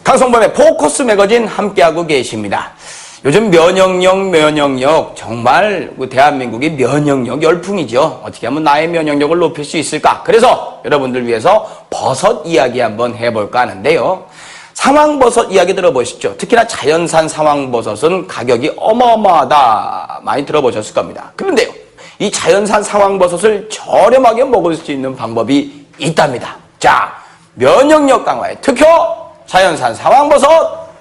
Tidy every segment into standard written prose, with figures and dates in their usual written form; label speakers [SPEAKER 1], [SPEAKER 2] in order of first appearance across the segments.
[SPEAKER 1] 강성범의 포커스 매거진 함께하고 계십니다. 요즘 면역력 정말 대한민국이 면역력 열풍이죠. 어떻게 하면 나의 면역력을 높일 수 있을까? 그래서 여러분들 위해서 버섯 이야기 한번 해볼까 하는데요. 상황버섯 이야기 들어보시죠. 특히나 자연산 상황버섯은 가격이 어마어마하다. 많이 들어보셨을 겁니다. 그런데요, 이 자연산 상황버섯을 저렴하게 먹을 수 있는 방법이 있답니다. 자, 면역력 강화에 특효 자연산 상황버섯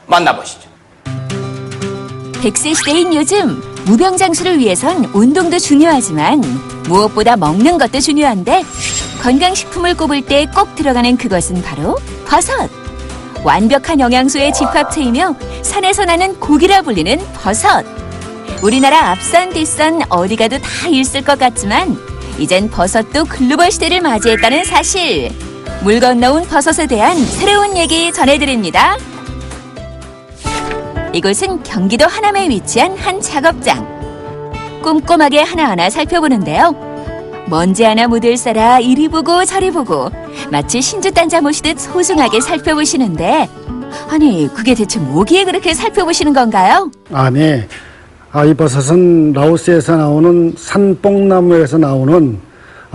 [SPEAKER 1] 만나보시죠.
[SPEAKER 2] 100세 시대인 요즘 무병장수를 위해선 운동도 중요하지만 무엇보다 먹는 것도 중요한데 건강식품을 꼽을 때 꼭 들어가는 그것은 바로 버섯. 완벽한 영양소의 집합체이며 산에서 나는 고기라 불리는 버섯. 우리나라 앞산 뒷산 어디 가도 다 있을 것 같지만 이젠 버섯도 글로벌 시대를 맞이했다는 사실. 물 건너온 버섯에 대한 새로운 얘기 전해드립니다. 이곳은 경기도 하남에 위치한 한 작업장. 꼼꼼하게 하나하나 살펴보는데요. 먼지 하나 묻을 새라 이리 보고 저리 보고 마치 신주단자 모시듯 소중하게 살펴보시는데 아니 그게 대체 뭐기에 그렇게 살펴보시는 건가요?
[SPEAKER 3] 네. 이 버섯은 라오스에서 나오는 산뽕나무에서 나오는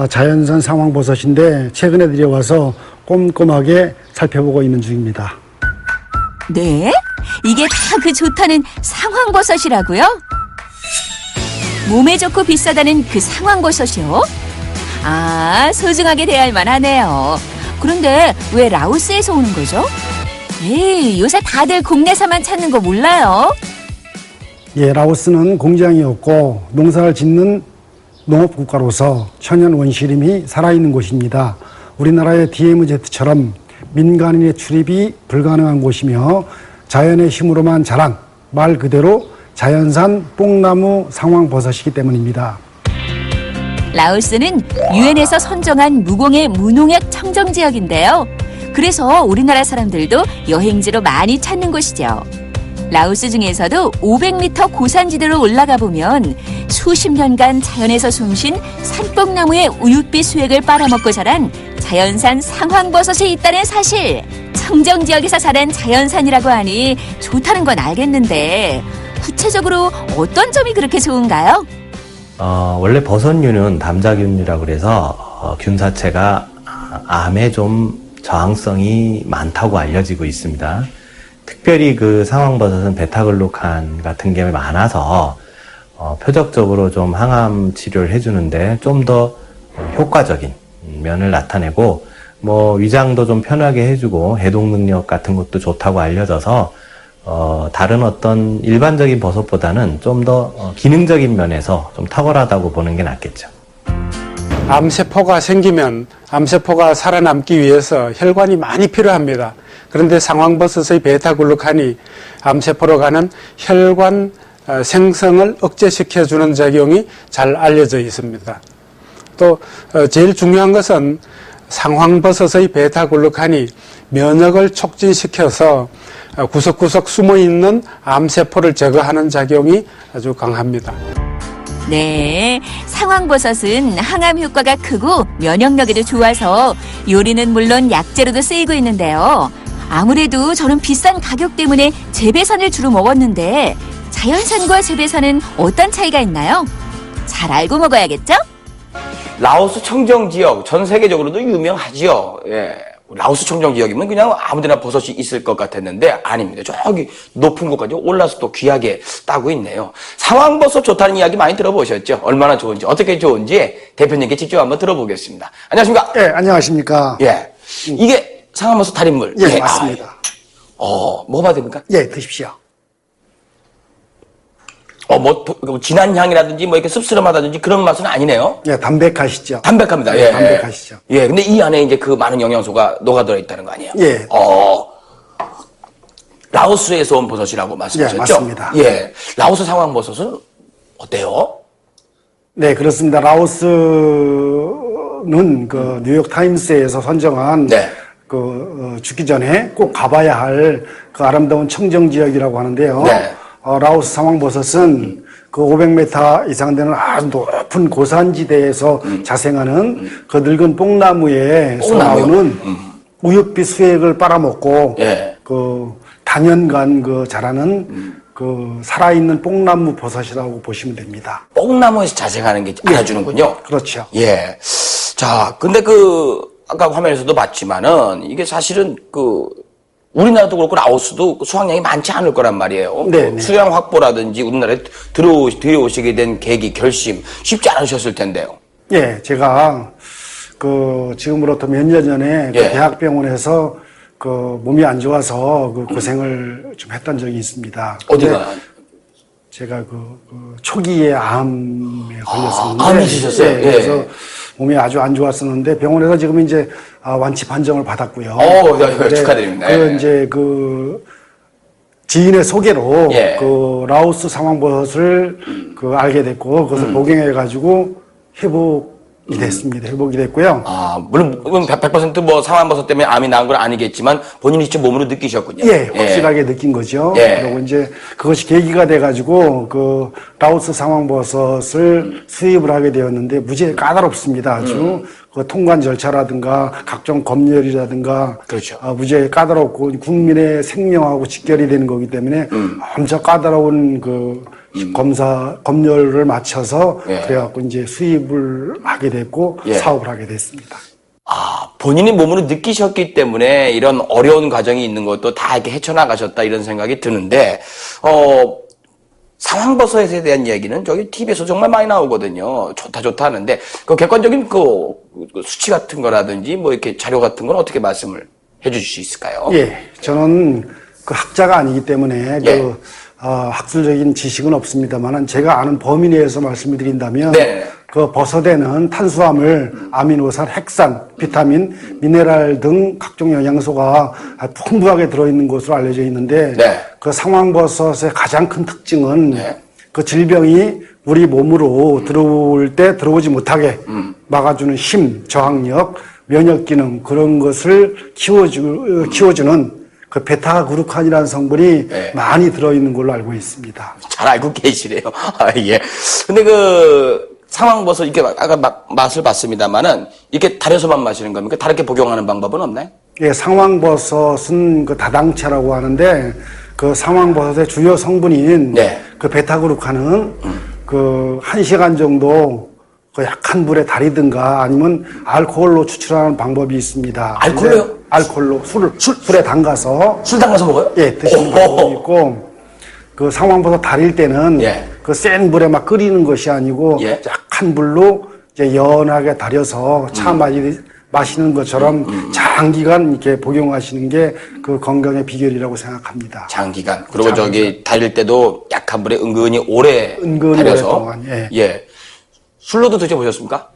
[SPEAKER 3] 자연산 상황버섯인데 최근에 들여와서 꼼꼼하게 살펴보고 있는 중입니다.
[SPEAKER 2] 네? 이게 다 그 좋다는 상황버섯이라고요? 몸에 좋고 비싸다는 그 상황버섯이요? 소중하게 대할 만하네요. 그런데 왜 라오스에서 오는 거죠? 요새 다들 국내산만 찾는 거 몰라요?
[SPEAKER 3] 라오스는 공장이 없고 농사를 짓는 농업국가로서 천연 원시림이 살아있는 곳입니다. 우리나라의 DMZ처럼 민간인의 출입이 불가능한 곳이며 자연의 힘으로만 자란 말 그대로 자연산 뽕나무 상황버섯이기 때문입니다.
[SPEAKER 2] 라오스는 유엔에서 선정한 무공해 무농약 청정지역인데요. 그래서 우리나라 사람들도 여행지로 많이 찾는 곳이죠. 라오스 중에서도 500m 고산지대로 올라가 보면 수십 년간 자연에서 숨쉰 산뽕나무의 우윳빛 수액을 빨아먹고 자란 자연산 상황버섯이 있다는 사실. 청정지역에서 자란 자연산이라고 하니 좋다는 건 알겠는데 구체적으로 어떤 점이 그렇게 좋은가요?
[SPEAKER 4] 원래 버섯류는 담자균이라고 그래서 균사체가 암에 좀 저항성이 많다고 알려지고 있습니다. 특별히 그 상황버섯은 베타글루칸 같은 게 많아서 표적적으로 좀 항암 치료를 해주는데 좀 더 효과적인 면을 나타내고 위장도 좀 편하게 해주고 해독 능력 같은 것도 좋다고 알려져서 다른 어떤 일반적인 버섯보다는 좀 더 기능적인 면에서 좀 탁월하다고 보는 게 낫겠죠.
[SPEAKER 5] 암세포가 생기면 암세포가 살아남기 위해서 혈관이 많이 필요합니다. 그런데 상황버섯의 베타글루칸이 암세포로 가는 혈관 생성을 억제시켜주는 작용이 잘 알려져 있습니다. 또 제일 중요한 것은 상황버섯의 베타글루칸이 면역을 촉진시켜서 구석구석 숨어있는 암세포를 제거하는 작용이 아주 강합니다.
[SPEAKER 2] 네, 상황버섯은 항암 효과가 크고 면역력에도 좋아서 요리는 물론 약재로도 쓰이고 있는데요. 아무래도 저는 비싼 가격 때문에 재배산을 주로 먹었는데 자연산과 재배산은 어떤 차이가 있나요? 잘 알고 먹어야겠죠?
[SPEAKER 1] 라오스 청정지역 전 세계적으로도 유명하지요. 라오스 청정지역이면 그냥 아무데나 버섯이 있을 것 같았는데 아닙니다. 저기 높은 곳까지 올라서 또 귀하게 따고 있네요. 상황버섯 좋다는 이야기 많이 들어보셨죠? 얼마나 좋은지 어떻게 좋은지 대표님께 직접 한번 들어보겠습니다. 안녕하십니까?
[SPEAKER 3] 안녕하십니까?
[SPEAKER 1] 이게 상황버섯 달인물.
[SPEAKER 3] 맞습니다.
[SPEAKER 1] 먹어봐도 됩니까?
[SPEAKER 3] 드십시오.
[SPEAKER 1] 진한 향이라든지 이렇게 씁쓸하다든지 그런 맛은 아니네요.
[SPEAKER 3] 담백하시죠?
[SPEAKER 1] 담백합니다.
[SPEAKER 3] 담백하시죠?
[SPEAKER 1] 근데 이 안에 이제 그 많은 영양소가 녹아들어 있다는 거 아니에요? 라오스에서 온 버섯이라고 말씀하셨죠?
[SPEAKER 3] 맞습니다.
[SPEAKER 1] 라오스 상황버섯은 어때요?
[SPEAKER 3] 네, 그렇습니다. 라오스는 그 뉴욕타임스에서 선정한 죽기 전에 꼭 가봐야 할 그 아름다운 청정지역이라고 하는데요. 라오스 상황버섯은 그 500m 이상 되는 아주 높은 고산지대에서 자생하는 그 늙은 뽕나무에 나오는 우윳빛 수액을 빨아먹고 그 단연간 그 자라는 그 살아있는 뽕나무 버섯이라고 보시면 됩니다.
[SPEAKER 1] 뽕나무에서 자생하는 게 알아주는군요.
[SPEAKER 3] 그렇죠.
[SPEAKER 1] 예. 자, 근데 아까 화면에서도 봤지만은, 이게 사실은 우리나라도 그렇고 라오스도 수확량이 많지 않을 거란 말이에요.
[SPEAKER 3] 네, 네.
[SPEAKER 1] 수량 확보라든지 우리나라에 들어오시게 된 계기, 결심, 쉽지 않으셨을 텐데요.
[SPEAKER 3] 예, 제가 지금으로부터 몇 년 전에
[SPEAKER 1] 예.
[SPEAKER 3] 대학병원에서 몸이 안 좋아서 고생을 좀 했던 적이 있습니다.
[SPEAKER 1] 어디가?
[SPEAKER 3] 근데 제가 초기에 암에 걸렸었는데.
[SPEAKER 1] 암이 있으셨어요?
[SPEAKER 3] 예,
[SPEAKER 1] 예.
[SPEAKER 3] 그래서 몸이 아주 안 좋았었는데 병원에서 지금 이제 완치 판정을 받았고요.
[SPEAKER 1] 축하드립니다.
[SPEAKER 3] 이제 지인의 소개로
[SPEAKER 1] 예.
[SPEAKER 3] 라오스 상황버섯을 알게 됐고 그것을 복용해가지고 회복이 됐습니다. 회복이 됐고요.
[SPEAKER 1] 물론 100% 상황버섯 때문에 암이 나은 건 아니겠지만 본인이 직접 몸으로 느끼셨군요.
[SPEAKER 3] 예, 확실하게 느낀 거죠.
[SPEAKER 1] 예.
[SPEAKER 3] 그리고 이제 그것이 계기가 돼가지고 라오스 상황버섯을 수입을 하게 되었는데 무지하게 까다롭습니다. 아주 통관 절차라든가 각종 검열이라든가
[SPEAKER 1] 그렇죠.
[SPEAKER 3] 무지하게 까다롭고 국민의 생명하고 직결이 되는 거기 때문에 엄청 까다로운 검열을 마쳐서
[SPEAKER 1] 예.
[SPEAKER 3] 그래갖고 이제 수입을 하게 됐고
[SPEAKER 1] 예.
[SPEAKER 3] 사업을 하게 됐습니다.
[SPEAKER 1] 본인이 몸으로 느끼셨기 때문에 이런 어려운 과정이 있는 것도 다 이렇게 헤쳐나가셨다 이런 생각이 드는데, 상황버섯에 대한 이야기는 저기 TV에서 정말 많이 나오거든요. 좋다 하는데, 객관적인 수치 같은 거라든지 뭐 이렇게 자료 같은 건 어떻게 말씀을 해 주실 수 있을까요?
[SPEAKER 3] 예, 저는 학자가 아니기 때문에
[SPEAKER 1] 예.
[SPEAKER 3] 학술적인 지식은 없습니다만은 제가 아는 범위 내에서 말씀을 드린다면
[SPEAKER 1] 네.
[SPEAKER 3] 버섯에는 탄수화물, 아미노산, 핵산, 비타민, 미네랄 등 각종 영양소가 풍부하게 들어있는 것으로 알려져 있는데
[SPEAKER 1] 네.
[SPEAKER 3] 상황버섯의 가장 큰 특징은
[SPEAKER 1] 네.
[SPEAKER 3] 질병이 우리 몸으로 들어올 때 들어오지 못하게 막아주는 힘, 저항력, 면역 기능 그런 것을 키워주는 베타그루칸이라는 성분이
[SPEAKER 1] 네.
[SPEAKER 3] 많이 들어있는 걸로 알고 있습니다.
[SPEAKER 1] 잘 알고 계시네요. 예. 근데 상황버섯 이렇게 아까 맛을 봤습니다만은 이렇게 달여서만 마시는 겁니까? 다르게 복용하는 방법은 없나요?
[SPEAKER 3] 예, 상황버섯은 다당체라고 하는데 상황버섯의 주요 성분인
[SPEAKER 1] 네.
[SPEAKER 3] 베타그루칸은 1시간 정도 약한 불에 달이든가 아니면 알코올로 추출하는 방법이 있습니다.
[SPEAKER 1] 알코올로요?
[SPEAKER 3] 근데 알코올로 술에 담가서
[SPEAKER 1] 술 담가서 먹어요?
[SPEAKER 3] 예, 드시는 방법이 있고 상황버섯 달일 때는
[SPEAKER 1] 예.
[SPEAKER 3] 센 불에 막 끓이는 것이 아니고
[SPEAKER 1] 예.
[SPEAKER 3] 약한 불로 이제 연하게 달여서 차 마시는 것처럼 장기간 이렇게 복용하시는 게 건강의 비결이라고 생각합니다.
[SPEAKER 1] 장기간. 그리고 달릴 때도 약한 불에 은근히 오래 달여서.
[SPEAKER 3] 오랫동안,
[SPEAKER 1] 예. 술로도 드셔보셨습니까?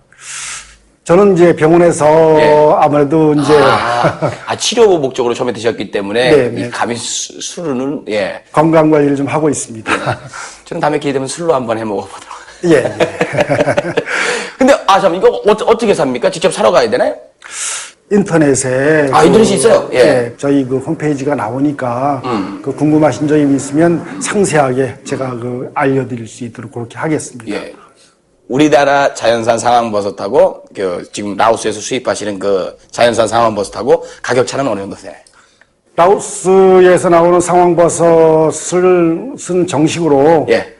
[SPEAKER 3] 저는 이제 병원에서
[SPEAKER 1] 예.
[SPEAKER 3] 아무래도 이제
[SPEAKER 1] 치료 목적으로 처음에 드셨기 때문에
[SPEAKER 3] 네, 네.
[SPEAKER 1] 이 감히 술은 예.
[SPEAKER 3] 건강 관리를 좀 하고 있습니다.
[SPEAKER 1] 저는 다음에 기회 되면 술로 한번 해 먹어보도록.
[SPEAKER 3] 예.
[SPEAKER 1] 근데 참 이거 어떻게 삽니까? 직접 사러 가야 되나요?
[SPEAKER 3] 인터넷에
[SPEAKER 1] 인터넷이 있어요? 예.
[SPEAKER 3] 저희 홈페이지가 나오니까 궁금하신 점이 있으면 상세하게 제가 알려드릴 수 있도록 그렇게 하겠습니다.
[SPEAKER 1] 예. 우리나라 자연산 상황버섯하고 지금 라오스에서 수입하시는 자연산 상황버섯하고 가격 차는 어느 정도 되나요?
[SPEAKER 3] 라오스에서 나오는 상황버섯을 쓴 정식으로
[SPEAKER 1] 예.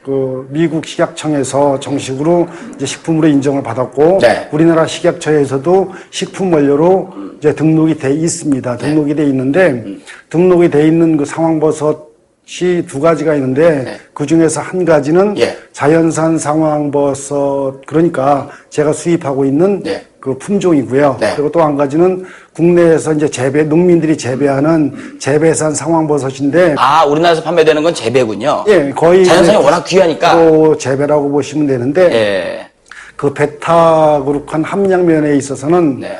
[SPEAKER 3] 미국 식약청에서 정식으로 이제 식품으로 인정을 받았고
[SPEAKER 1] 네.
[SPEAKER 3] 우리나라 식약처에서도 식품 원료로 이제 등록이 돼 있습니다. 등록이 돼 있는데 등록이 돼 있는 상황버섯이 두 가지가 있는데
[SPEAKER 1] 네.
[SPEAKER 3] 그 중에서 한 가지는
[SPEAKER 1] 예.
[SPEAKER 3] 자연산 상황버섯 그러니까 제가 수입하고 있는
[SPEAKER 1] 네.
[SPEAKER 3] 품종이고요.
[SPEAKER 1] 네.
[SPEAKER 3] 그리고 또 한 가지는 국내에서 이제 농민들이 재배하는 재배산 상황버섯인데
[SPEAKER 1] 우리나라에서 판매되는 건 재배군요.
[SPEAKER 3] 예, 거의
[SPEAKER 1] 자연산이 워낙 귀하니까.
[SPEAKER 3] 또 재배라고 보시면 되는데
[SPEAKER 1] 예.
[SPEAKER 3] 베타그루칸 함량면에 있어서는
[SPEAKER 1] 네.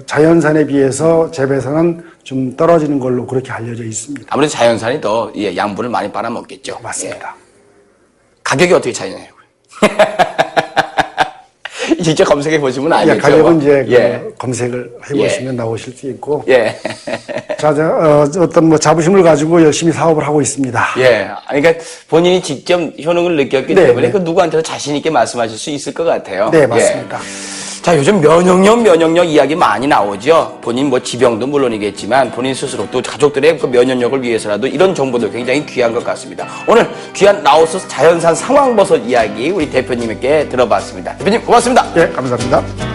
[SPEAKER 3] 자연산에 비해서 재배산은 좀 떨어지는 걸로 그렇게 알려져 있습니다.
[SPEAKER 1] 아무래도 자연산이 더 양분을 많이 빨아먹겠죠.
[SPEAKER 3] 맞습니다.
[SPEAKER 1] 예. 가격이 어떻게 차이나요? 직접 검색해 보시면 알겠죠.
[SPEAKER 3] 예, 가격은 이제
[SPEAKER 1] 예.
[SPEAKER 3] 검색을 해보시면 나오실 수 있고.
[SPEAKER 1] 예.
[SPEAKER 3] 어떤 자부심을 가지고 열심히 사업을 하고 있습니다.
[SPEAKER 1] 예. 그러니까 본인이 직접 효능을 느꼈기
[SPEAKER 3] 네,
[SPEAKER 1] 때문에
[SPEAKER 3] 네.
[SPEAKER 1] 누구한테도 자신 있게 말씀하실 수 있을 것 같아요.
[SPEAKER 3] 네, 맞습니다.
[SPEAKER 1] 예. 자, 요즘 면역력 이야기 많이 나오죠. 본인 뭐 지병도 물론이겠지만 본인 스스로 또 가족들의 그 면역력을 위해서라도 이런 정보도 굉장히 귀한 것 같습니다. 오늘 귀한 라오스 자연산 상황버섯 이야기 우리 대표님께 들어봤습니다. 대표님 고맙습니다.
[SPEAKER 3] 예, 감사합니다.